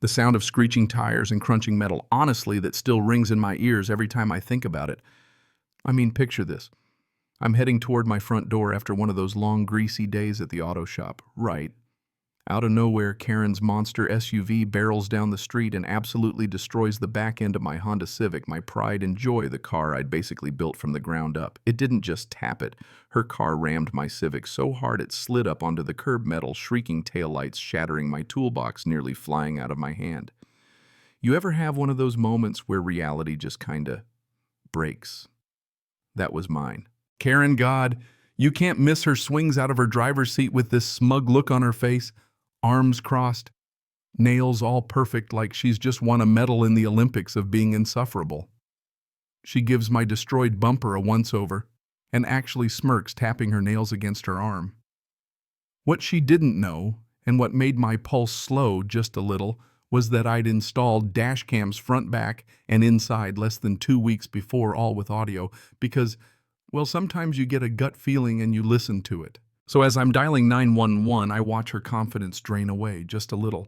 The sound of screeching tires and crunching metal, honestly, that still rings in my ears every time I think about it. I mean, picture this. I'm heading toward my front door after one of those long, greasy days at the auto shop. Right. Out of nowhere, Karen's monster SUV barrels down the street and absolutely destroys the back end of my Honda Civic, my pride and joy, the car I'd basically built from the ground up. It didn't just tap it. Her car rammed my Civic so hard it slid up onto the curb metal, shrieking taillights shattering my toolbox, nearly flying out of my hand. You ever have one of those moments where reality just kinda breaks? That was mine. Karen, God, you can't miss her swings out of her driver's seat with this smug look on her face, arms crossed, nails all perfect like she's just won a medal in the Olympics of being insufferable. She gives my destroyed bumper a once-over and actually smirks, tapping her nails against her arm. What she didn't know, and what made my pulse slow just a little, was that I'd installed dash cams front, back, and inside less than 2 weeks before, all with audio, because, well, sometimes you get a gut feeling and you listen to it. So as I'm dialing 911, I watch her confidence drain away just a little.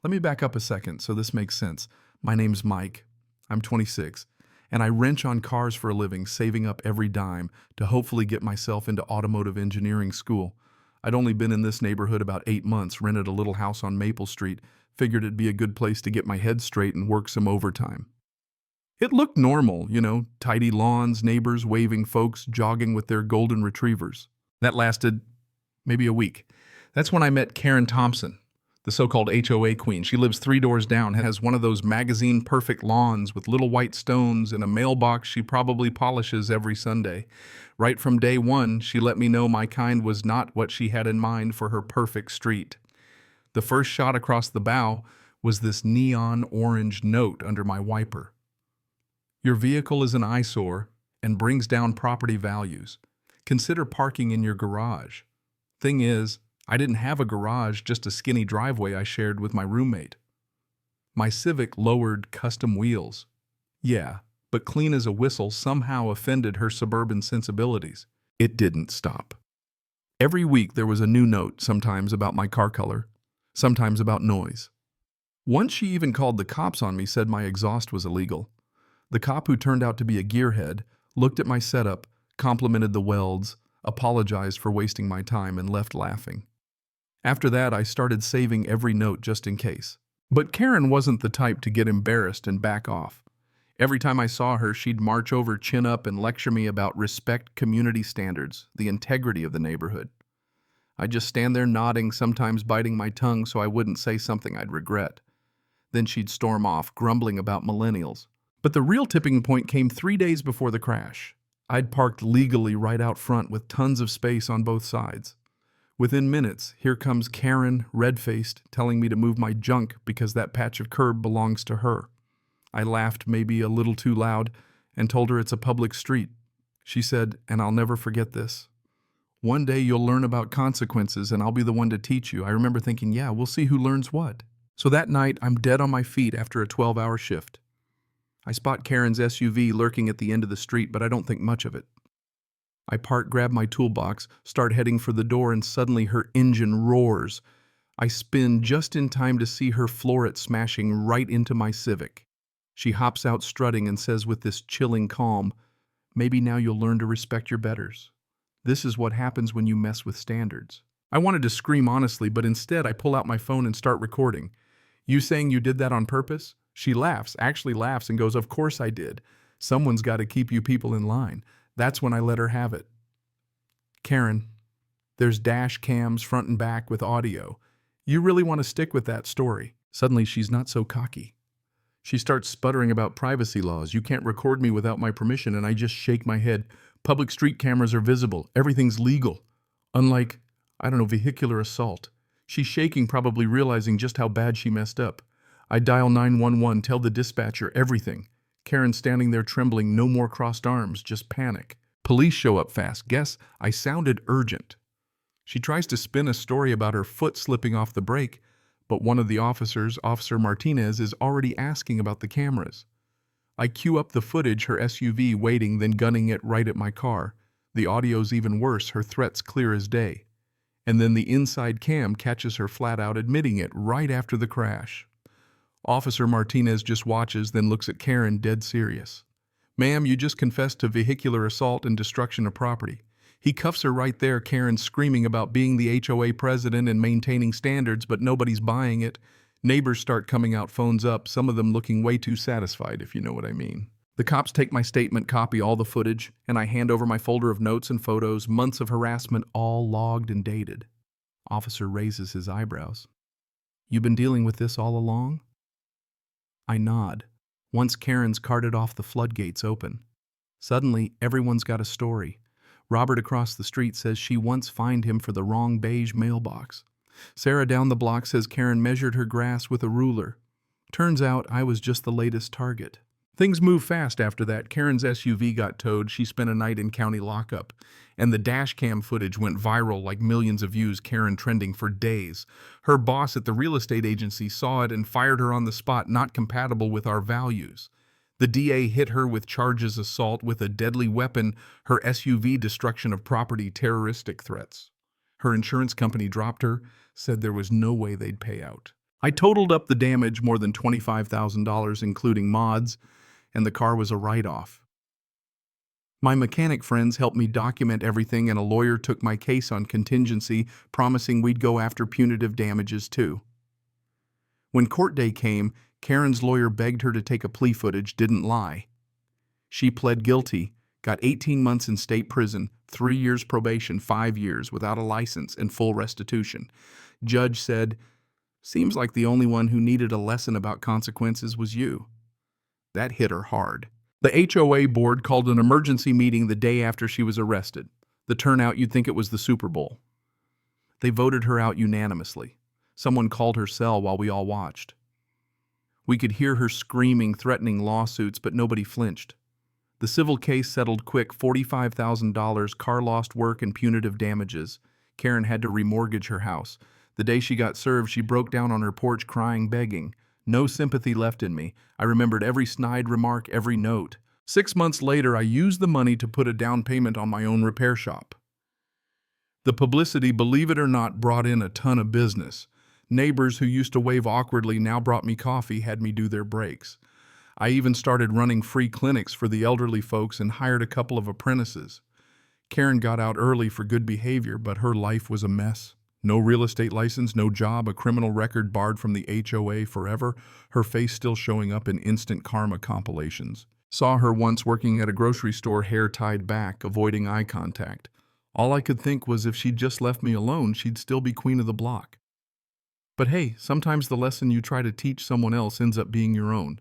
Let me back up a second so this makes sense. My name's Mike. I'm 26, and I wrench on cars for a living, saving up every dime to hopefully get myself into automotive engineering school. I'd only been in this neighborhood about 8 months, rented a little house on Maple Street, figured it'd be a good place to get my head straight and work some overtime. It looked normal, tidy lawns, neighbors, waving folks, jogging with their golden retrievers. That lasted maybe a week. That's when I met Karen Thompson, the so-called HOA queen. She lives 3 doors down, has one of those magazine-perfect lawns with little white stones and a mailbox she probably polishes every Sunday. Right from day one, she let me know my kind was not what she had in mind for her perfect street. The first shot across the bow was this neon orange note under my wiper. Your vehicle is an eyesore and brings down property values. Consider parking in your garage. Thing is, I didn't have a garage, just a skinny driveway I shared with my roommate. My Civic lowered custom wheels. Yeah, but clean as a whistle somehow offended her suburban sensibilities. It didn't stop. Every week there was a new note, sometimes about my car color, sometimes about noise. Once she even called the cops on me, said my exhaust was illegal. The cop, who turned out to be a gearhead, looked at my setup, complimented the welds, apologized for wasting my time, and left laughing. After that, I started saving every note just in case. But Karen wasn't the type to get embarrassed and back off. Every time I saw her, she'd march over, chin up, and lecture me about respect, community standards, the integrity of the neighborhood. I'd just stand there nodding, sometimes biting my tongue so I wouldn't say something I'd regret. Then she'd storm off, grumbling about millennials. But the real tipping point came 3 days before the crash. I'd parked legally right out front with tons of space on both sides. Within minutes, here comes Karen, red-faced, telling me to move my junk because that patch of curb belongs to her. I laughed, maybe a little too loud, and told her it's a public street. She said, and I'll never forget this, "One day you'll learn about consequences and I'll be the one to teach you." I remember thinking, yeah, we'll see who learns what. So that night, I'm dead on my feet after a 12-hour shift. I spot Karen's SUV lurking at the end of the street, but I don't think much of it. I park, grab my toolbox, start heading for the door, and suddenly her engine roars. I spin just in time to see her floor it, smashing right into my Civic. She hops out strutting and says with this chilling calm, "Maybe now you'll learn to respect your betters. This is what happens when you mess with standards." I wanted to scream honestly, but instead I pull out my phone and start recording. "You saying you did that on purpose?" She laughs, actually laughs, and goes, "Of course I did. Someone's got to keep you people in line." That's when I let her have it. "Karen, there's dash cams front and back with audio. You really want to stick with that story?" Suddenly she's not so cocky. She starts sputtering about privacy laws. "You can't record me without my permission," and I just shake my head. "Public street cameras are visible. Everything's legal. Unlike, vehicular assault." She's shaking, probably realizing just how bad she messed up. I dial 911, tell the dispatcher everything. Karen's standing there trembling, no more crossed arms, just panic. Police show up fast. Guess I sounded urgent. She tries to spin a story about her foot slipping off the brake, but one of the officers, Officer Martinez, is already asking about the cameras. I cue up the footage, her SUV waiting, then gunning it right at my car. The audio's even worse, her threats clear as day. And then the inside cam catches her flat out admitting it right after the crash. Officer Martinez just watches, then looks at Karen dead serious. Ma'am, you just confessed to vehicular assault and destruction of property. He cuffs her right there, Karen screaming about being the HOA president and maintaining standards, but nobody's buying it. Neighbors start coming out, phones up, some of them looking way too satisfied, if you know what I mean. The cops take my statement, copy all the footage, and I hand over my folder of notes and photos, months of harassment, all logged and dated. Officer raises his eyebrows. "You've been dealing with this all along?" I nod. Once Karen's carted off, the floodgates open. Suddenly, everyone's got a story. Robert across the street says she once fined him for the wrong beige mailbox. Sarah down the block says Karen measured her grass with a ruler. Turns out I was just the latest target. Things move fast after that. Karen's SUV got towed. She spent a night in county lockup. And the dash cam footage went viral, like millions of views, Karen trending for days. Her boss at the real estate agency saw it and fired her on the spot, not compatible with our values. The DA hit her with charges: assault with a deadly weapon, her SUV destruction of property, terroristic threats. Her insurance company dropped her, said there was no way they'd pay out. I totaled up the damage, more than $25,000, including mods, and the car was a write-off. My mechanic friends helped me document everything, and a lawyer took my case on contingency, promising we'd go after punitive damages too. When court day came, Karen's lawyer begged her to take a plea footage, didn't lie. She pled guilty, got 18 months in state prison, 3 years probation, 5 years without a license, and full restitution. Judge said, "Seems like the only one who needed a lesson about consequences was you." That hit her hard. The HOA board called an emergency meeting the day after she was arrested. The turnout, you'd think it was the Super Bowl. They voted her out unanimously. Someone called her cell while we all watched. We could hear her screaming, threatening lawsuits, but nobody flinched. The civil case settled quick: $45,000, car lost work, and punitive damages. Karen had to remortgage her house. The day she got served, she broke down on her porch crying, begging. No sympathy left in me. I remembered every snide remark, every note. 6 months later, I used the money to put a down payment on my own repair shop. The publicity, believe it or not, brought in a ton of business. Neighbors who used to wave awkwardly now brought me coffee, had me do their breaks. I even started running free clinics for the elderly folks and hired a couple of apprentices. Karen got out early for good behavior, but her life was a mess. No real estate license, no job, a criminal record barred from the HOA forever, her face still showing up in instant karma compilations. Saw her once working at a grocery store, hair tied back, avoiding eye contact. All I could think was if she'd just left me alone, she'd still be queen of the block. But hey, sometimes the lesson you try to teach someone else ends up being your own.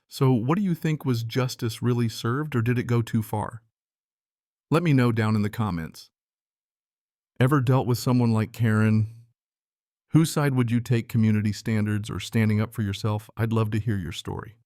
So what do you think? Was justice really served, or did it go too far? Let me know down in the comments. Ever dealt with someone like Karen? Whose side would you take, community standards or standing up for yourself? I'd love to hear your story.